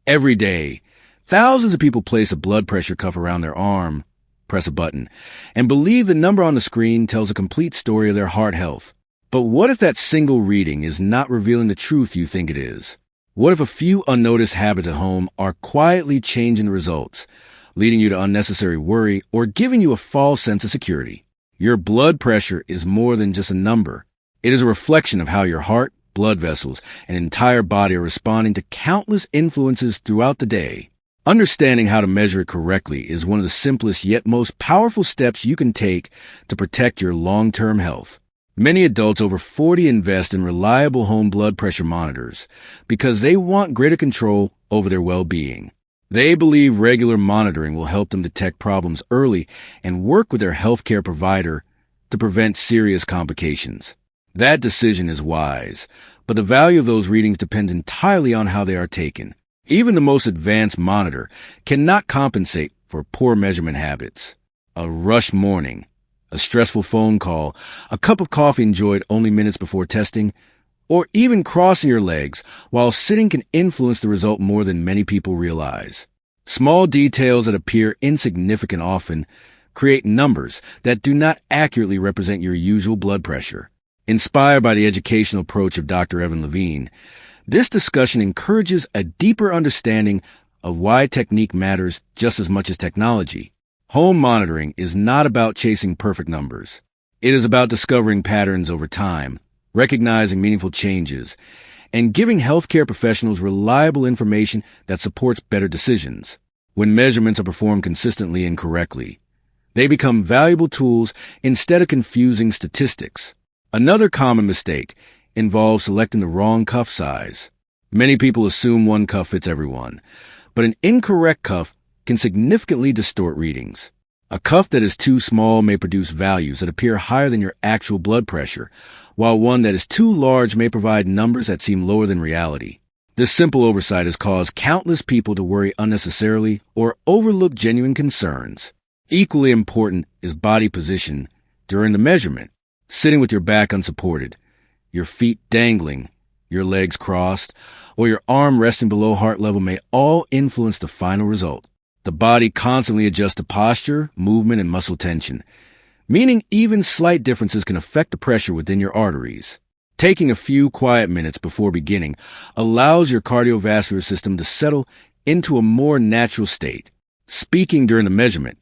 Every day, thousands of people place a blood pressure cuff around their arm, press a button, and believe the number on the screen tells a complete story of their heart health. But what if that single reading is not revealing the truth you think it is? What if a few unnoticed habits at home are quietly changing the results, leading you to unnecessary worry or giving you a false sense of security? Your blood pressure is more than just a number. It is a reflection of how your heart, blood vessels, and entire body are responding to countless influences throughout the day. Understanding how to measure it correctly is one of the simplest yet most powerful steps you can take to protect your long-term health. Many adults over 40 invest in reliable home blood pressure monitors because they want greater control over their well-being. They believe regular monitoring will help them detect problems early and work with their healthcare provider to prevent serious complications. That decision is wise, but the value of those readings depends entirely on how they are taken. Even the most advanced monitor cannot compensate for poor measurement habits. A rushed morning, a stressful phone call, a cup of coffee enjoyed only minutes before testing, or even crossing your legs while sitting can influence the result more than many people realize. Small details that appear insignificant often create numbers that do not accurately represent your usual blood pressure. Inspired by the educational approach of Dr. Evan Levine, this discussion encourages a deeper understanding of why technique matters just as much as technology. Home monitoring is not about chasing perfect numbers. It is about discovering patterns over time, recognizing meaningful changes, and giving healthcare professionals reliable information that supports better decisions. When measurements are performed consistently and correctly, they become valuable tools instead of confusing statistics. Another common mistake involves selecting the wrong cuff size. Many people assume one cuff fits everyone, but an incorrect cuff can significantly distort readings. A cuff that is too small may produce values that appear higher than your actual blood pressure, while one that is too large may provide numbers that seem lower than reality. This simple oversight has caused countless people to worry unnecessarily or overlook genuine concerns. Equally important is body position during the measurement. Sitting with your back unsupported, your feet dangling, your legs crossed, or your arm resting below heart level may all influence the final result. The body constantly adjusts to posture, movement, and muscle tension, meaning even slight differences can affect the pressure within your arteries. Taking a few quiet minutes before beginning allows your cardiovascular system to settle into a more natural state. Speaking during the measurement,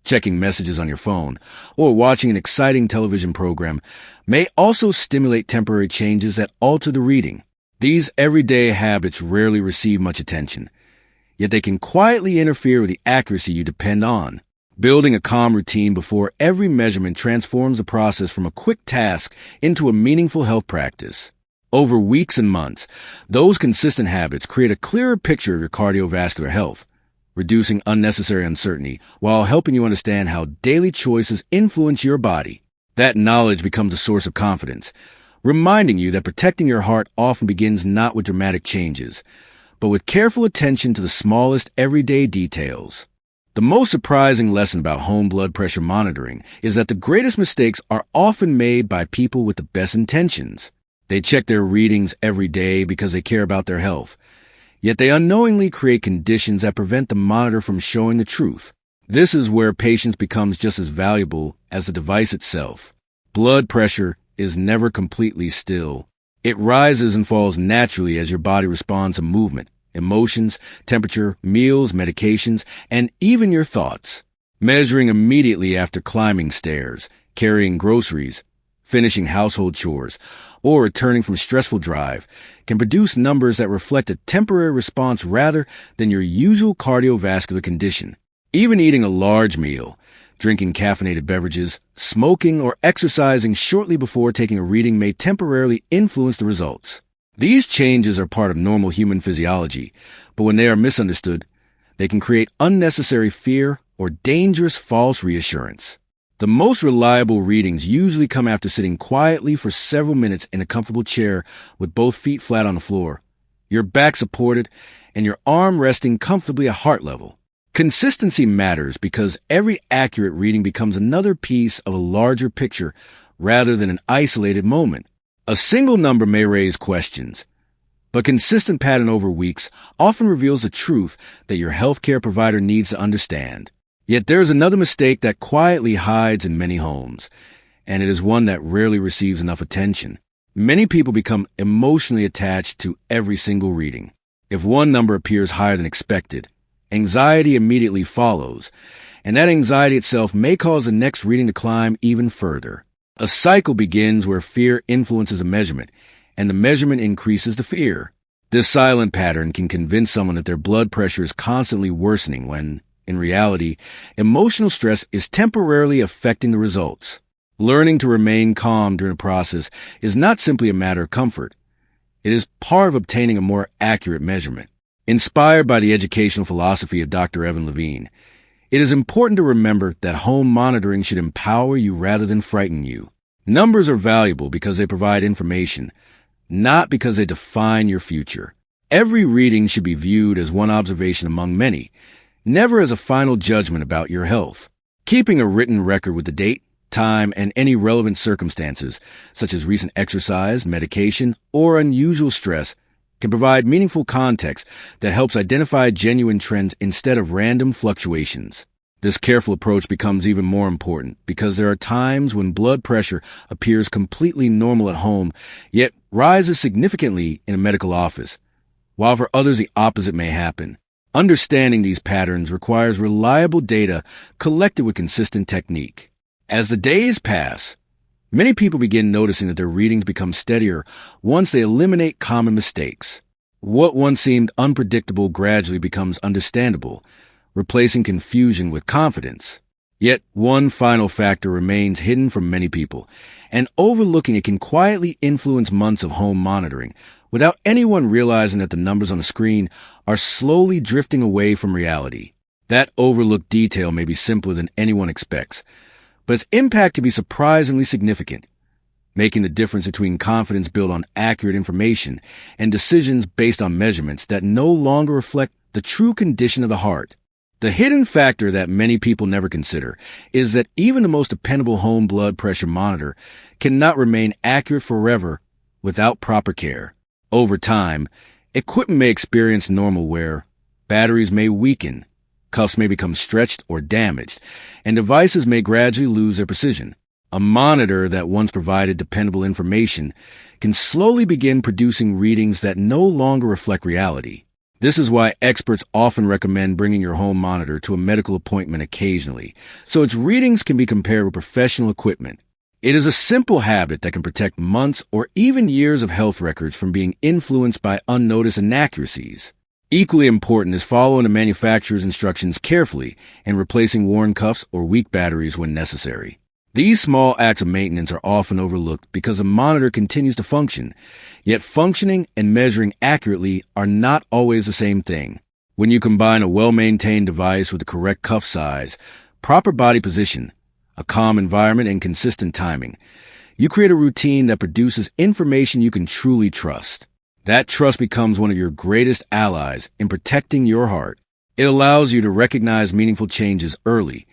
checking messages on your phone, or watching an exciting television program may also stimulate temporary changes that alter the reading. These everyday habits rarely receive much attention, yet they can quietly interfere with the accuracy you depend on. Building a calm routine before every measurement transforms the process from a quick task into a meaningful health practice. Over weeks and months, those consistent habits create a clearer picture of your cardiovascular health, reducing unnecessary uncertainty while helping you understand how daily choices influence your body. That knowledge becomes a source of confidence, reminding you that protecting your heart often begins not with dramatic changes, but with careful attention to the smallest everyday details. The most surprising lesson about home blood pressure monitoring is that the greatest mistakes are often made by people with the best intentions. They check their readings every day because they care about their health, yet they unknowingly create conditions that prevent the monitor from showing the truth. This is where patience becomes just as valuable as the device itself. Blood pressure is never completely still. It rises and falls naturally as your body responds to movement, emotions, temperature, meals, medications, and even your thoughts. Measuring immediately after climbing stairs, carrying groceries, finishing household chores, or returning from a stressful drive can produce numbers that reflect a temporary response rather than your usual cardiovascular condition. Even eating a large meal, drinking caffeinated beverages, smoking, or exercising shortly before taking a reading may temporarily influence the results. These changes are part of normal human physiology, but when they are misunderstood, they can create unnecessary fear or dangerous false reassurance. The most reliable readings usually come after sitting quietly for several minutes in a comfortable chair with both feet flat on the floor, your back supported, and your arm resting comfortably at heart level. Consistency matters because every accurate reading becomes another piece of a larger picture rather than an isolated moment. A single number may raise questions, But consistent pattern over weeks often reveals a truth that your healthcare provider needs to understand. Yet there is another mistake that quietly hides in many homes, and it is one that rarely receives enough attention. Many people become emotionally attached to every single reading. If one number appears higher than expected, anxiety immediately follows, and that anxiety itself may cause the next reading to climb even further. A cycle begins where fear influences a measurement, and the measurement increases the fear. This silent pattern can convince someone that their blood pressure is constantly worsening when, in reality, emotional stress is temporarily affecting the results. Learning to remain calm during the process is not simply a matter of comfort. It is part of obtaining a more accurate measurement. Inspired by the educational philosophy of Dr. Evan Levine, it is important to remember that home monitoring should empower you rather than frighten you. Numbers are valuable because they provide information, not because they define your future. Every reading should be viewed as one observation among many, never as a final judgment about your health. Keeping a written record with the date, time, and any relevant circumstances, such as recent exercise, medication, or unusual stress, can provide meaningful context that helps identify genuine trends instead of random fluctuations. This careful approach becomes even more important because there are times when blood pressure appears completely normal at home, yet rises significantly in a medical office, while for others the opposite may happen. Understanding these patterns requires reliable data collected with consistent technique. As the days pass, many people begin noticing that their readings become steadier once they eliminate common mistakes. What once seemed unpredictable gradually becomes understandable, replacing confusion with confidence. Yet one final factor remains hidden from many people, and overlooking it can quietly influence months of home monitoring without anyone realizing that the numbers on the screen are slowly drifting away from reality. That overlooked detail may be simpler than anyone expects, but its impact can be surprisingly significant, making the difference between confidence built on accurate information and decisions based on measurements that no longer reflect the true condition of the heart. The hidden factor that many people never consider is that even the most dependable home blood pressure monitor cannot remain accurate forever without proper care. Over time, equipment may experience normal wear, batteries may weaken, cuffs may become stretched or damaged, and devices may gradually lose their precision. A monitor that once provided dependable information can slowly begin producing readings that no longer reflect reality. This is why experts often recommend bringing your home monitor to a medical appointment occasionally, so its readings can be compared with professional equipment. It is a simple habit that can protect months or even years of health records from being influenced by unnoticed inaccuracies. Equally important is following the manufacturer's instructions carefully and replacing worn cuffs or weak batteries when necessary. These small acts of maintenance are often overlooked because the monitor continues to function, yet functioning and measuring accurately are not always the same thing. When you combine a well-maintained device with the correct cuff size, proper body position, a calm environment, and consistent timing, you create a routine that produces information you can truly trust. That trust becomes one of your greatest allies in protecting your heart. It allows you to recognize meaningful changes early,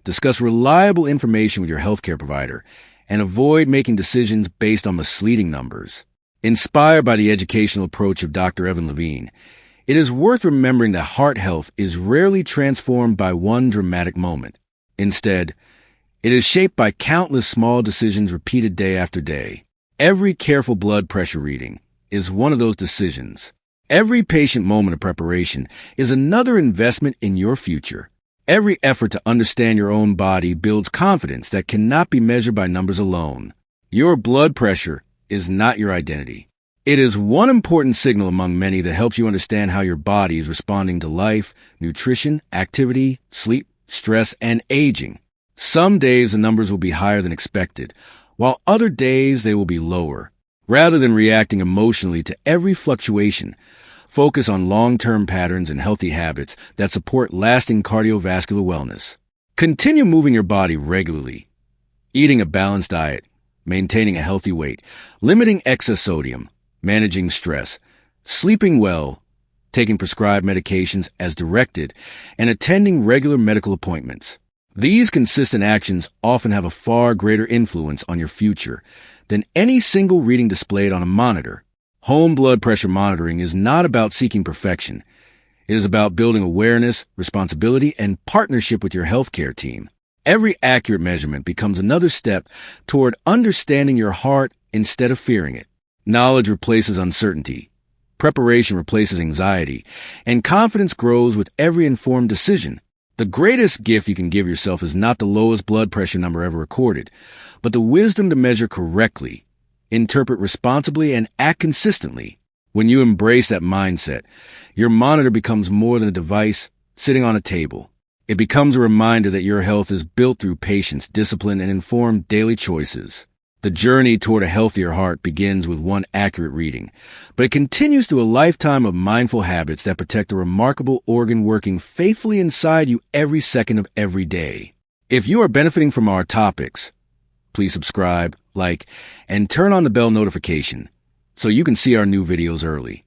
discuss reliable information with your healthcare provider, and avoid making decisions based on misleading numbers. Inspired by the educational approach of Dr. Evan Levine, it is worth remembering that heart health is rarely transformed by one dramatic moment. Instead, it is shaped by countless small decisions repeated day after day. Every careful blood pressure reading is one of those decisions. Every patient moment of preparation is another investment in your future. Every effort to understand your own body builds confidence that cannot be measured by numbers alone. Your blood pressure is not your identity. It is one important signal among many that helps you understand how your body is responding to life, nutrition, activity, sleep, stress, and aging. Some days the numbers will be higher than expected, while other days they will be lower. Rather than reacting emotionally to every fluctuation, focus on long-term patterns and healthy habits that support lasting cardiovascular wellness. Continue moving your body regularly, eating a balanced diet, maintaining a healthy weight, limiting excess sodium, managing stress, sleeping well, taking prescribed medications as directed, and attending regular medical appointments. These consistent actions often have a far greater influence on your future than any single reading displayed on a monitor. Home blood pressure monitoring is not about seeking perfection. It is about building awareness, responsibility, and partnership with your healthcare team. Every accurate measurement becomes another step toward understanding your heart instead of fearing it. Knowledge replaces uncertainty. Preparation replaces anxiety. And confidence grows with every informed decision. The greatest gift you can give yourself is not the lowest blood pressure number ever recorded, but the wisdom to measure correctly, interpret responsibly, and act consistently. When you embrace that mindset, your monitor becomes more than a device sitting on a table. It becomes a reminder that your health is built through patience, discipline, and informed daily choices. The journey toward a healthier heart begins with one accurate reading, but it continues through a lifetime of mindful habits that protect a remarkable organ working faithfully inside you every second of every day. If you are benefiting from our topics, please subscribe, like, and turn on the bell notification so you can see our new videos early.